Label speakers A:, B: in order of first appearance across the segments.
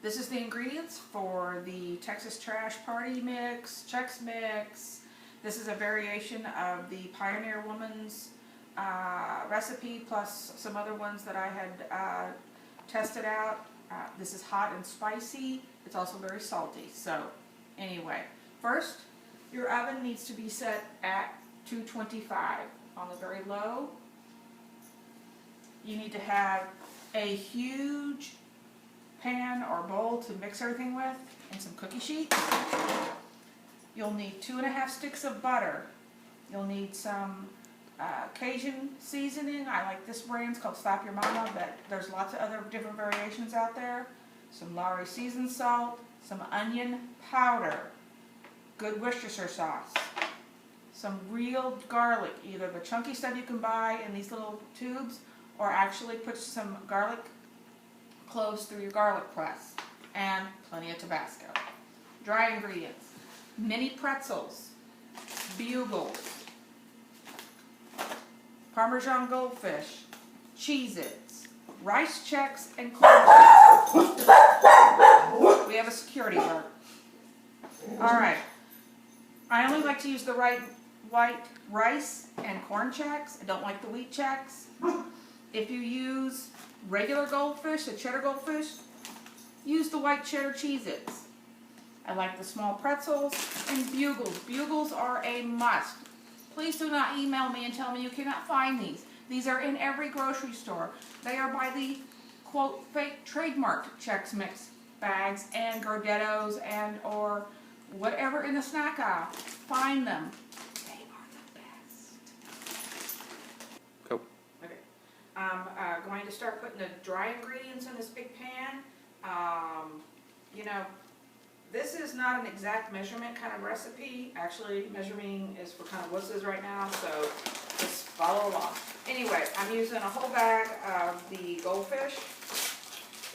A: This is the ingredients for the Texas Trash Party Mix, Chex Mix. This is a variation of the Pioneer Woman's recipe plus some other ones that I had tested out. This is hot and spicy. It's also very salty. So anyway, first your oven needs to be set at 225 on the very low. You need to have a huge pan or bowl to mix everything with and some cookie sheets. You'll need 2.5 sticks of butter. You'll need some Cajun seasoning. I like this brand, it's called Slap Your Mama, but there's lots of other different variations out there. Some Lawry seasoned salt, some onion powder, good Worcestershire sauce, some real garlic, either the chunky stuff you can buy in these little tubes, or actually put some garlic cloves through your garlic press, and plenty of Tabasco. Dry ingredients: mini pretzels, bugles, Parmesan goldfish, Cheez-Its, rice Chex, and corn Chex. We have a security alert. Alright, I only like to use the white rice and corn Chex. I don't like the wheat Chex. If you use regular goldfish, the cheddar goldfish, use the white cheddar Cheez-Its. I like the small pretzels and bugles. Bugles are a must. Please do not email me and tell me you cannot find these. These are in every grocery store. They are by the, quote, fake trademarked Chex Mix bags and Gardettos and or whatever in the snack aisle. Find them. They are the best.
B: Go.
A: Okay. I'm going to start putting the dry ingredients in this big pan. You know, this is not an exact measurement kind of recipe. Actually, measuring is for kind of wussies right now, so just follow along. Anyway, I'm using a whole bag of the goldfish.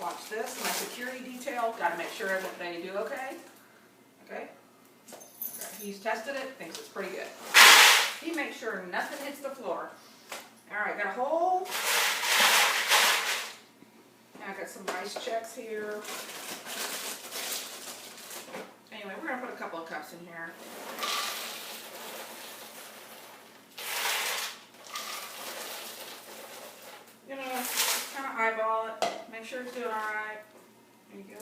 A: Watch this, my security detail. Got to make sure that they do okay. Okay? He's tested it, thinks it's pretty good. He makes sure nothing hits the floor. Alright, got a whole. Now I got some rice Chex here. Anyway, we're going to put a couple of cups in here. You know, just kind of eyeball it. Make sure it's doing alright. There you go.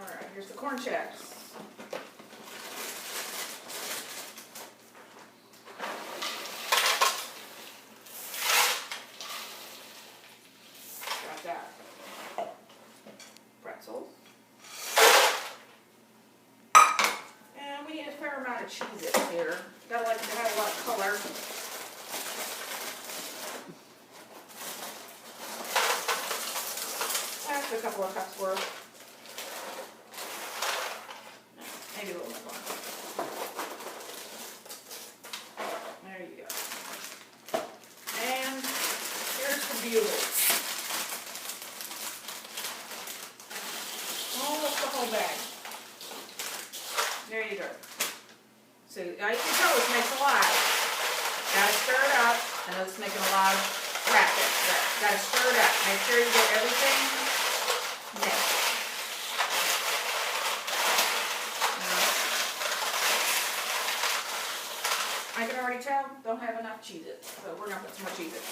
A: Alright, here's the corn Chex. Got that. Pretzels. And we need a fair amount of Cheez-Its here. Gotta like to have a lot of color. That's a couple of cups worth. Maybe a little bit more. There you go. And here's the bugles. Almost the whole bag. There you go. So I can tell this makes a lot. Gotta stir it up. I know it's making a lot of racket, but gotta stir it up. Make sure you get everything mixed. I can already tell, don't have enough Cheez-Its, so we're going to put some more Cheez-Its.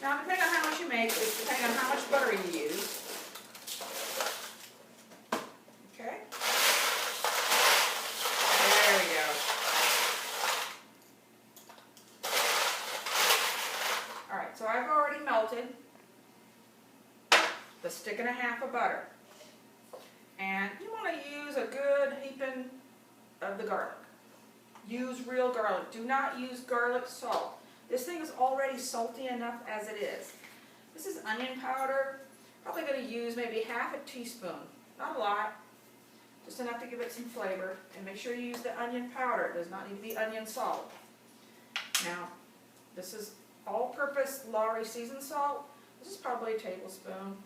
A: Now, depending on how much you make, it's depending on how much butter you use. Okay. There we go. Alright, so I've already melted the 1.5 sticks of butter. And you want to use a good heaping of the garlic. Use real garlic. Do not use garlic salt. This thing is already salty enough as it is. This is onion powder. Probably going to use maybe 1/2 teaspoon. Not a lot. Just enough to give it some flavor. And make sure you use the onion powder. It does not need to be onion salt. Now, this is all-purpose Lawry seasoned salt. This is probably a tablespoon.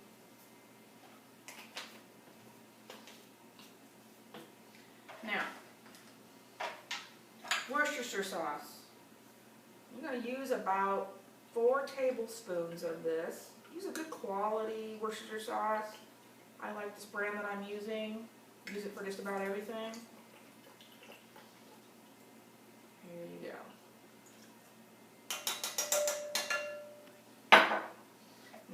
A: Now, Worcestershire sauce. I'm going to use about 4 tablespoons of this. Use a good quality Worcestershire sauce. I like this brand that I'm using. Use it for just about everything. Here you go.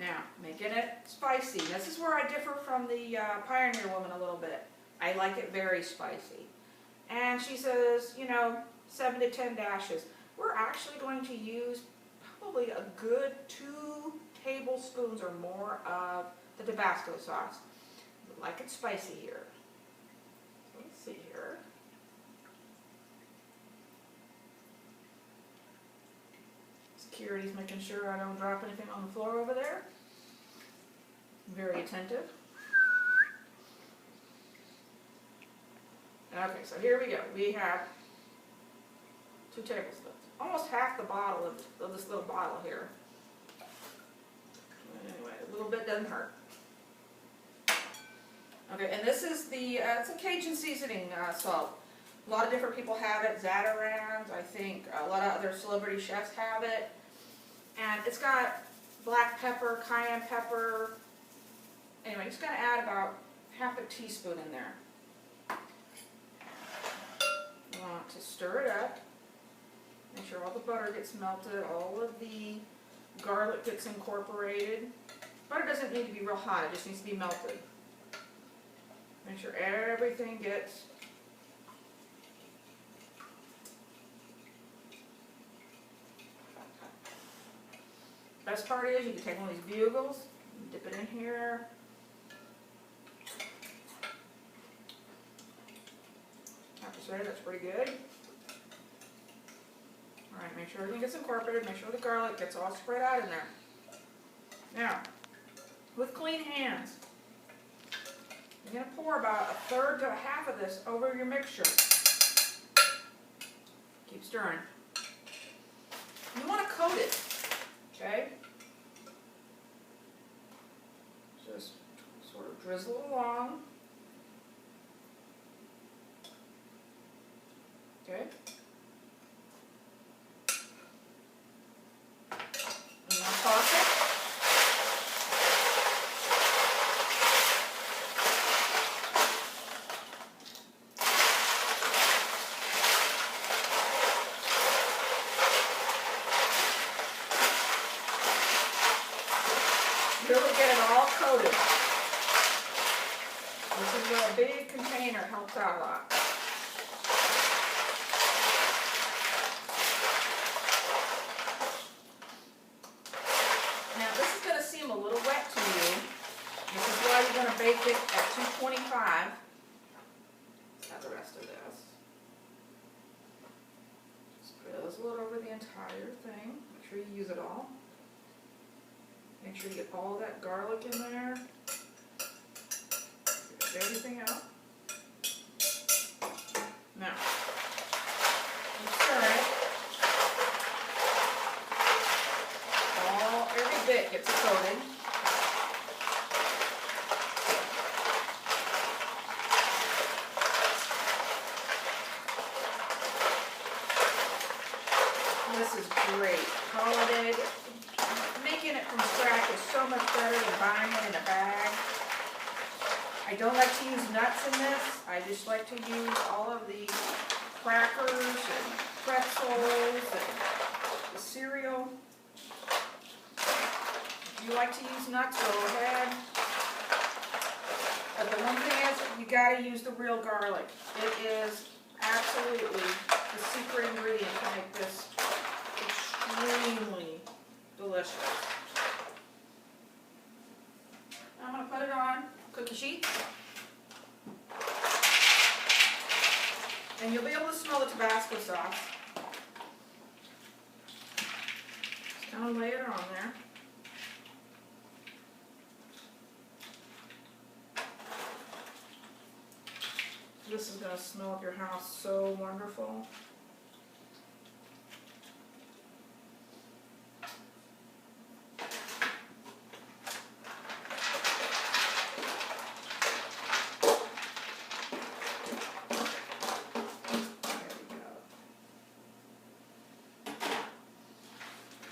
A: Now, making it spicy. This is where I differ from the Pioneer Woman a little bit. I like it very spicy. And she says, you know, 7 to 10 dashes. We're actually going to use probably a good 2 tablespoons or more of the Tabasco sauce. I like it spicy here. Let's see here. Security's making sure I don't drop anything on the floor over there. Very attentive. Okay, so here we go. We have 2 tablespoons. Almost half the bottle of this little bottle here. Anyway, a little bit doesn't hurt. Okay, and this is the, it's a Cajun seasoning salt. A lot of different people have it. Zatarain's, I think a lot of other celebrity chefs have it. And it's got black pepper, cayenne pepper. Anyway, just gonna add about half a teaspoon in there. You want to stir it up. Make sure all the butter gets melted, all of the garlic gets incorporated. Butter doesn't need to be real hot, it just needs to be melted. Make sure everything gets best part is you can take one of these bugles, dip it in here. I have to say that's pretty good. Alright, make sure everything gets incorporated, make sure the garlic gets all spread out in there. Now, with clean hands, you're going to pour about 1/3 to 1/2 of this over your mixture. Keep stirring. You want to coat it, okay? Just sort of drizzle along. Okay? And now toss it. Really get it all coated. This is where a big container helps out a lot. Now this is going to seem a little wet to you. This is why you're going to bake it at 225. Let's add the rest of this. Just drizzle it over the entire thing. Make sure you use it all. Make sure you get all that garlic in there. Get everything out. Now, stir it. Every bit gets coated. This is great. Holiday. Making it from scratch is so much better than buying it in a bag. I don't like to use nuts in this. I just like to use all of the crackers and pretzels and the cereal. If you like to use nuts, go ahead. But the one thing is, you gotta use the real garlic. It is absolutely the secret ingredient to make this extremely delicious. I'm going to put it on cookie sheets. And you'll be able to smell the Tabasco sauce. Just kind of lay it on there. This is going to smell up your house so wonderful.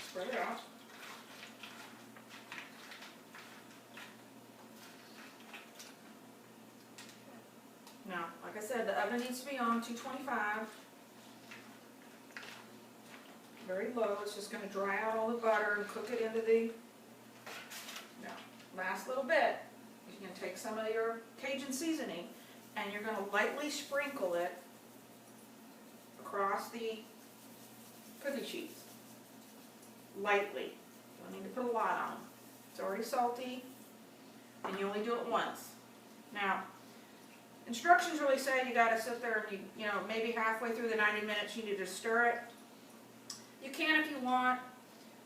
A: Spread it out. said, the oven needs to be on 225. Very low. It's just going to dry out all the butter and cook it into the last little bit. You're going to take some of your Cajun seasoning and you're going to lightly sprinkle it across the cookie sheets. Lightly. You don't need to put a lot on. It's already salty and you only do it once. Now, instructions really say you got to sit there and you know, maybe halfway through the 90 minutes you need to stir it. You can if you want.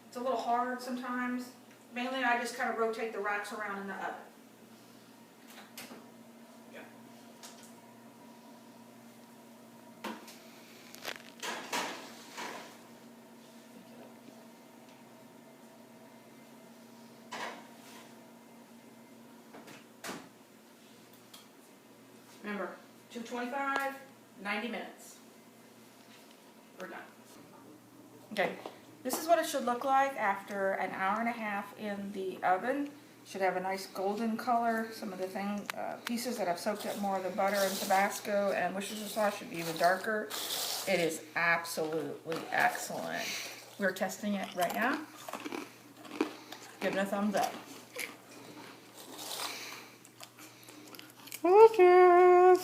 A: It's a little hard sometimes. Mainly I just kind of rotate the racks around in the oven. Yeah. Remember, 225, 90 minutes. We're done. Okay, this is what it should look like after an hour and a half in the oven. Should have a nice golden color. Some of the pieces that have soaked up more of the butter and Tabasco and Worcestershire sauce should be even darker. It is absolutely excellent. We're testing it right now. Give it a thumbs up. Delicious.